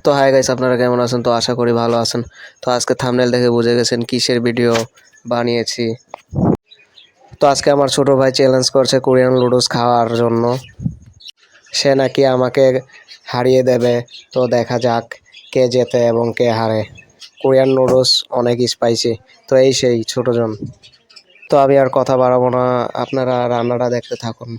তো hi guys, আপনারা কেমন আছেন? তো আশা করি ভালো আছেন। তো আজকে থাম্বনেল দেখে বুঝে গেছেন কিসের ভিডিও বানিয়েছি। তো আজকে আমার ছোট ভাই চ্যালেঞ্জ করছে কোরিয়ান নুডলস খাওয়ার জন্য। সে নাকি আমাকে হারিয়ে দেবে। তো দেখা যাক কে জেতে এবং কে হারে। কোরিয়ান নুডলস অনেক স্পাইসি। তো এই সেই ছোটজন। তো আমি আর কথা বাড়াবো না, আপনারা রান্নাটা দেখতে থাকুন।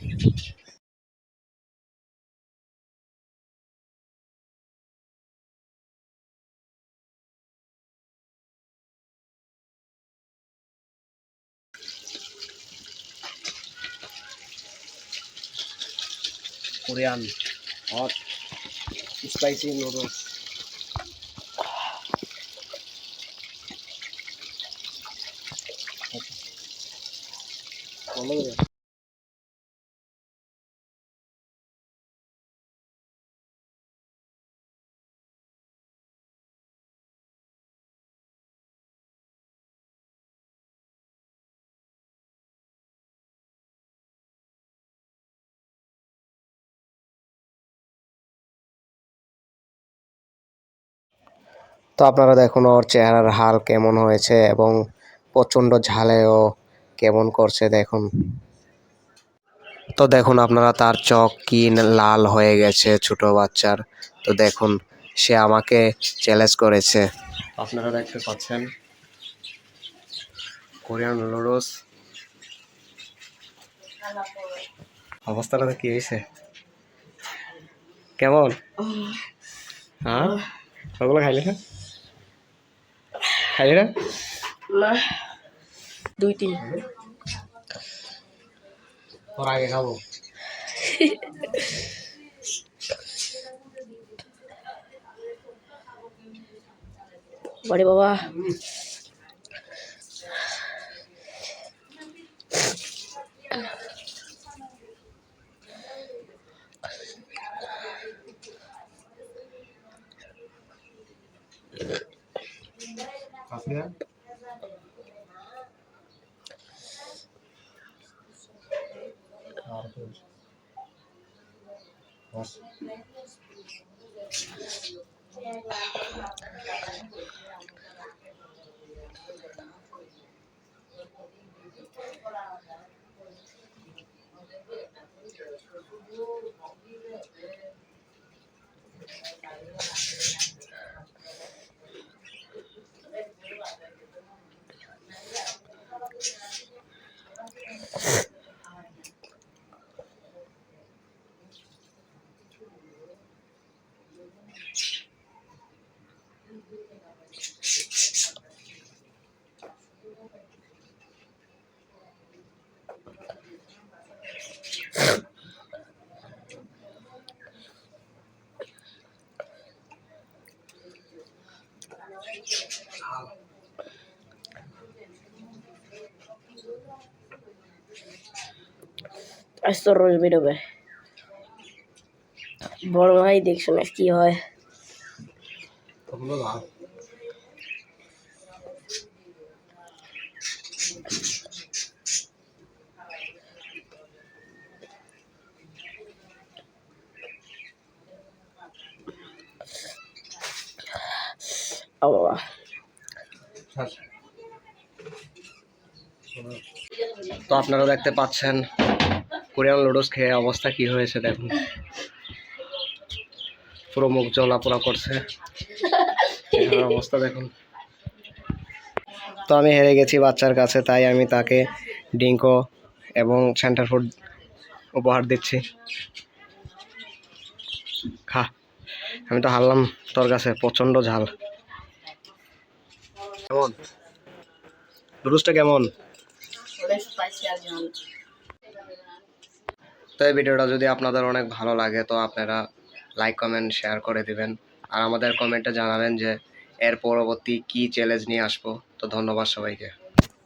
Korean hot spicy noodles. তো আপনারা দেখুন ওর চেহারার হাল কেমন হয়েছে এবং প্রচণ্ড ঝালেও কেমন করছে দেখুন। তো দেখুন আপনারা তার চোখ কি লাল হয়ে গেছে ছোট বাচ্চার। তো দেখুন সে আমাকে চ্যালেঞ্জ করেছে। আপনারা দেখতে পাচ্ছেন কোরিয়ান নুডলস অবস্থাটা কি হয়েছে, কেমন? হ্যাঁ, ওগুলো খাইলে না, খাইলে না? না, 2-3 ওর আগে খাবো। বাড়ি বাবা। আজ তো রোজ বেরোবে, বড় ভাই দেখছো না কি হয়। বাবা, তো আপনারা দেখতে পাচ্ছেন কোরিয়ান নুডলস খেয়ে অবস্থা কি হয়েছে দেখুন। পুরো মুখ জ্বলা পোড়া করছে, চেহারার অবস্থা দেখুন। তো আমি হেরে গেছি বাচ্চার কাছে, তাই আমি তাকে ডিঙ্কো এবং সেন্টার ফুড উপহার দিচ্ছি। খা, আমি তো হারলাম তোর কাছে, প্রচণ্ড ঝাল। কেমন নুডলসটা, কেমন? তো এই ভিডিওটা যদি আপনাদের অনেক ভালো লাগে তো আপনারা লাইক কমেন্ট শেয়ার করে দিবেন, আর আমাদের কমেন্টে জানাবেন যে এর পরবর্তী কী চ্যালেঞ্জ নিয়ে আসবো। তো ধন্যবাদ সবাইকে।